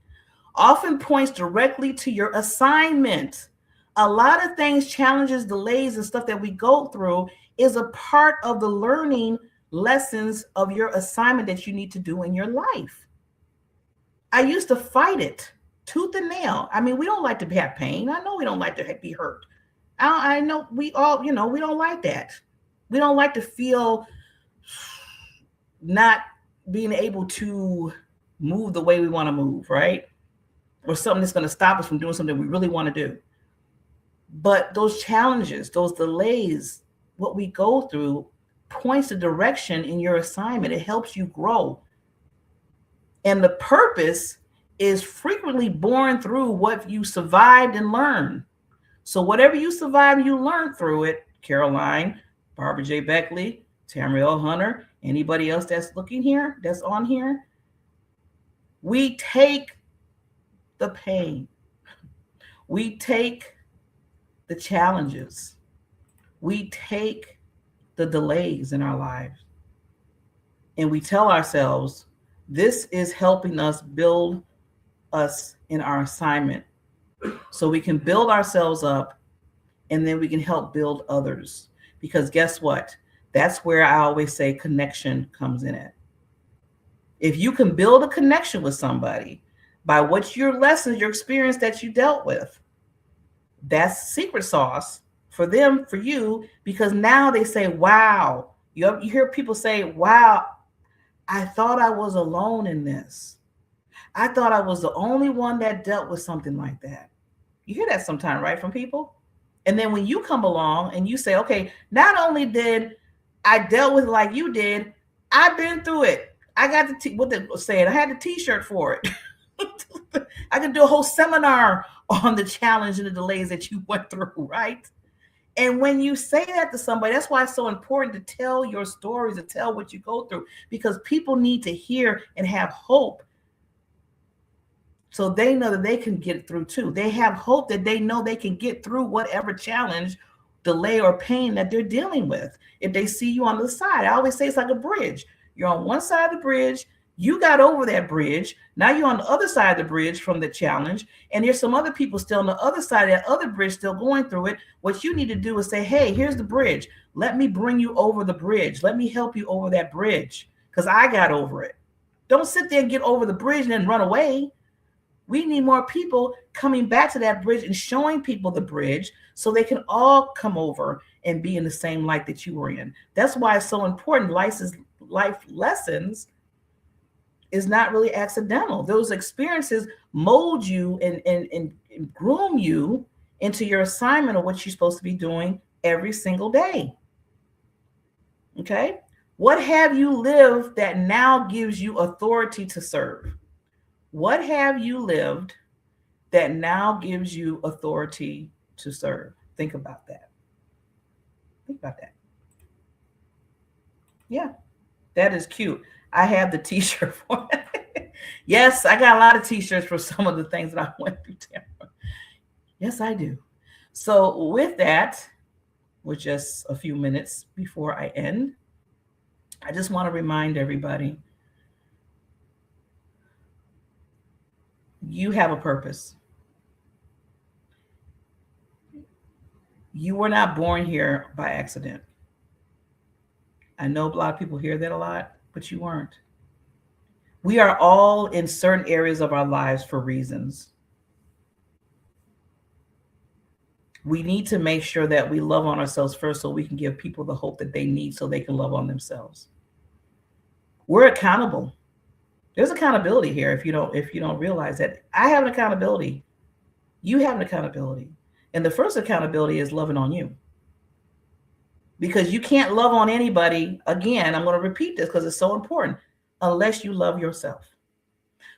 often points directly to your assignment. A lot of things, challenges, delays, and stuff that we go through is a part of the learning lessons of your assignment that you need to do in your life. I used to fight it tooth and nail. I mean, we don't like to have pain. I know we don't like to be hurt. I know we all, we don't like that. We don't like to feel not being able to move the way we want to move, right? Or something that's going to stop us from doing something we really want to do. But those challenges, those delays, what we go through points the direction in your assignment. It helps you grow. And the purpose is frequently born through what you survived and learned. So whatever you survived, you learned through it. Caroline, Barbara J. Beckley, Tamriel Hunter, anybody else that's looking here, that's on here. We take the pain. We take the challenges. We take the delays in our lives. And we tell ourselves, this is helping us build us in our assignment. So we can build ourselves up and then we can help build others. Because guess what? That's where I always say connection comes in it. If you can build a connection with somebody by what your lessons, your experience that you dealt with, that's secret sauce for them, for you, because now they say, wow. You hear people say, wow, I thought I was alone in this. I thought I was the only one that dealt with something like that. You hear that sometime, right, from people? And then when you come along and you say, okay, not only did I dealt with it like you did, I've been through it. I got what they saying. I had the T-shirt for it. I could do a whole seminar on the challenge and the delays that you went through, right? And when you say that to somebody, that's why it's so important to tell your stories, to tell what you go through, because people need to hear and have hope, so they know that they can get through too. They have hope that they know they can get through whatever challenge, delay, or pain that they're dealing with. If they see you on the side, I always say it's like a bridge. You're on one side of the bridge, you got over that bridge. Now you're on the other side of the bridge from the challenge, and there's some other people still on the other side of that other bridge still going through it. What you need to do is say, hey, here's the bridge. Let me bring you over the bridge. Let me help you over that bridge, because I got over it. Don't sit there and get over the bridge and then run away. We need more people coming back to that bridge and showing people the bridge so they can all come over and be in the same light that you were in. That's why it's so important. Life lessons is not really accidental. Those experiences mold you and groom you into your assignment of what you're supposed to be doing every single day. Okay? What have you lived that now gives you authority to serve? What have you lived that now gives you authority to serve? Think about that. Think about that. Yeah, that is cute. I have the T-shirt for it. Yes, I got a lot of T-shirts for some of the things that I went through, Tamara. Yes, I do. So with that, with just a few minutes before I end, I just want to remind everybody, you have a purpose. You were not born here by accident. I know a lot of people hear that a lot, but you weren't. We are all in certain areas of our lives for reasons. We need to make sure that we love on ourselves first so we can give people the hope that they need so they can love on themselves. We're accountable. There's accountability here if you don't realize that. I have an accountability. You have an accountability. And the first accountability is loving on you. Because you can't love on anybody, again, I'm going to repeat this because it's so important, unless you love yourself.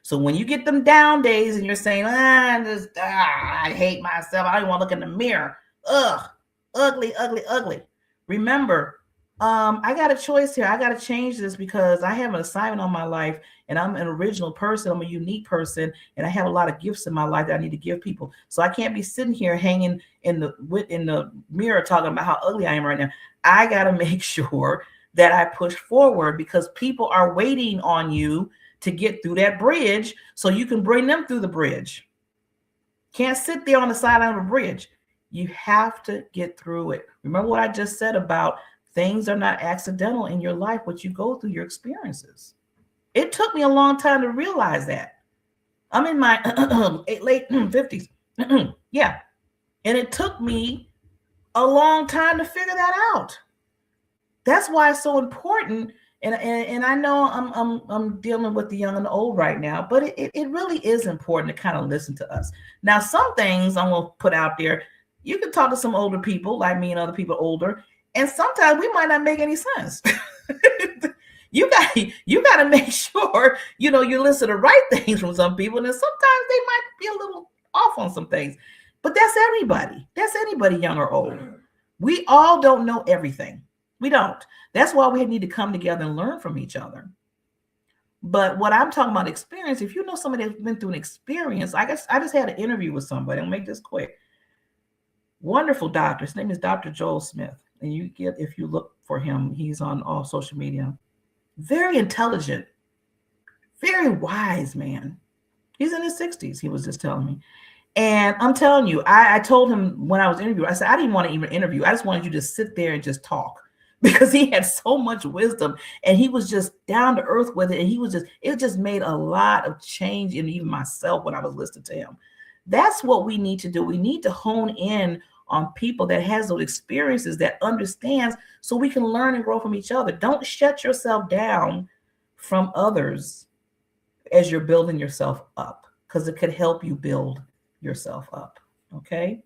So when you get them down days and you're saying, I hate myself, I don't want to look in the mirror. Ugh, ugly, ugly, ugly. Remember, I got a choice here. I got to change this because I have an assignment on my life and I'm an original person. I'm a unique person and I have a lot of gifts in my life that I need to give people. So I can't be sitting here hanging in the mirror talking about how ugly I am right now. I got to make sure that I push forward because people are waiting on you to get through that bridge so you can bring them through the bridge. Can't sit there on the sideline of a bridge. You have to get through it. Remember what I just said about things are not accidental in your life, what you go through, your experiences. It took me a long time to realize that. I'm in my late 50s. Yeah. And it took me a long time to figure that out. That's why it's so important. And I know I'm dealing with the young and the old right now, but it really is important to kind of listen to us. Now, some things I'm going to put out there, you can talk to some older people like me and other people older, and sometimes we might not make any sense. You got to make sure, you listen to the right things from some people, and then sometimes they might be a little off on some things. But that's everybody. That's anybody, young or old. We all don't know everything. We don't. That's why we need to come together and learn from each other. But what I'm talking about experience, if you know somebody that's been through an experience, I just had an interview with somebody. I'll make this quick. Wonderful doctor. His name is Dr. Joel Smith. And if you look for him, he's on all social media. Very intelligent, very wise man. He's in his 60s, he was just telling me. And I'm telling you, I told him when I was interviewing, I said, I didn't want to even interview. I just wanted you to sit there and just talk. because he had so much wisdom and he was just down to earth with it. And it just made a lot of change in even myself when I was listening to him. That's what we need to do. We need to hone in on people that has those experiences, that understands, so we can learn and grow from each other. Don't shut yourself down from others as you're building yourself up, because it could help you build yourself up. Okay.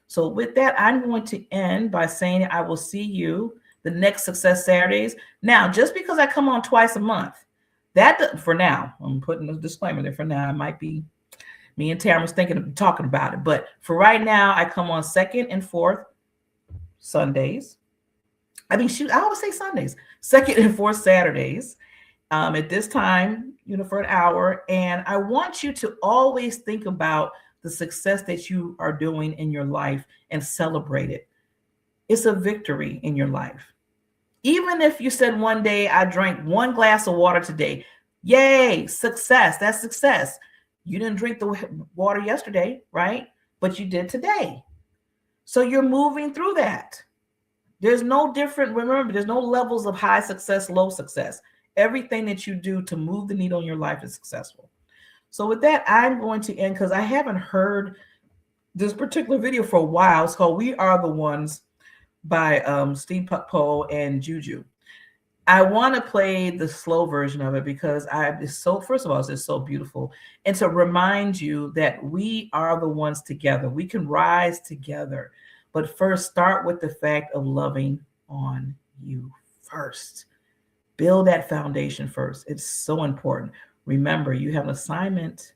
So with that, I'm going to end by saying I will see you the next Success Saturdays. Now, just because I come on twice a month, that for now, I'm putting a disclaimer there for now. I might be, me and Tamara's thinking of talking about it, but for right now, I come on second and fourth Sundays. I always say Sundays, second and fourth Saturdays, at this time, for an hour. And I want you to always think about the success that you are doing in your life and celebrate it. It's a victory in your life. Even if you said one day, I drank 1 glass of water today, yay, success. That's success. You didn't drink the water yesterday, right? But you did today. So you're moving through that. There's no different. Remember, there's no levels of high success, low success. Everything that you do to move the needle in your life is successful. So with that, I'm going to end because I haven't heard this particular video for a while. It's called We Are the Ones by Steve Poe and Juju. I want to play the slow version of it because first of all, it's just so beautiful. And to remind you that we are the ones together. We can rise together. But first, start with the fact of loving on you first. Build that foundation first. It's so important. Remember, you have an assignment.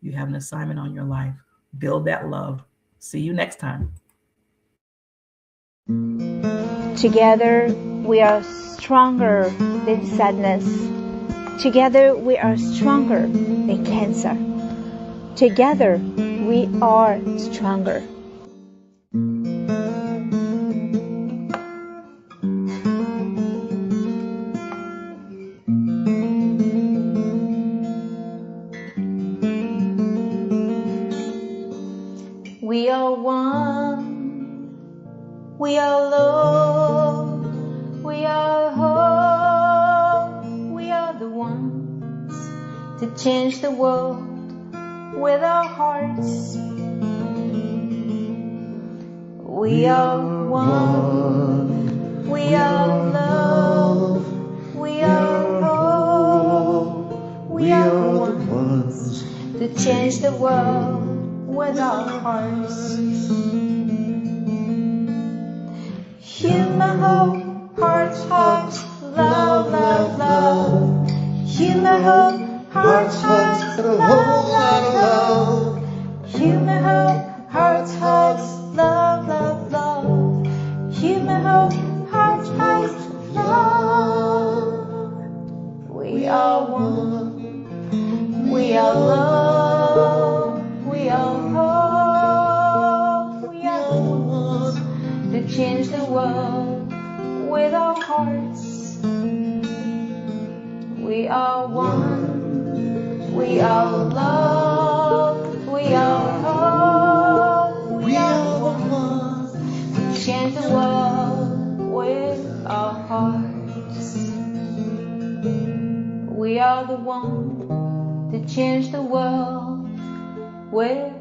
You have an assignment on your life. Build that love. See you next time. Together, we are stronger than sadness. Together, we are stronger than cancer. Together, we are stronger. We are one. We are love. We are hope. We are the ones to change the world with our hearts. We are one. We are love. We are hope. We are the ones to change the world with our hearts. Human hope, hearts, hearts, love, love, love. Human hope, hearts, hearts, love, love, love. Human hope, hearts, hearts, love, love, love. Human hope, hearts, hearts, love. We are one. We are love. We are hope. We are the ones to change the world with our hearts. We are one. We are love. We are hope. We are the ones to change the world with our hearts. We are the ones to change the world with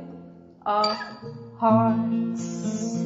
our hearts.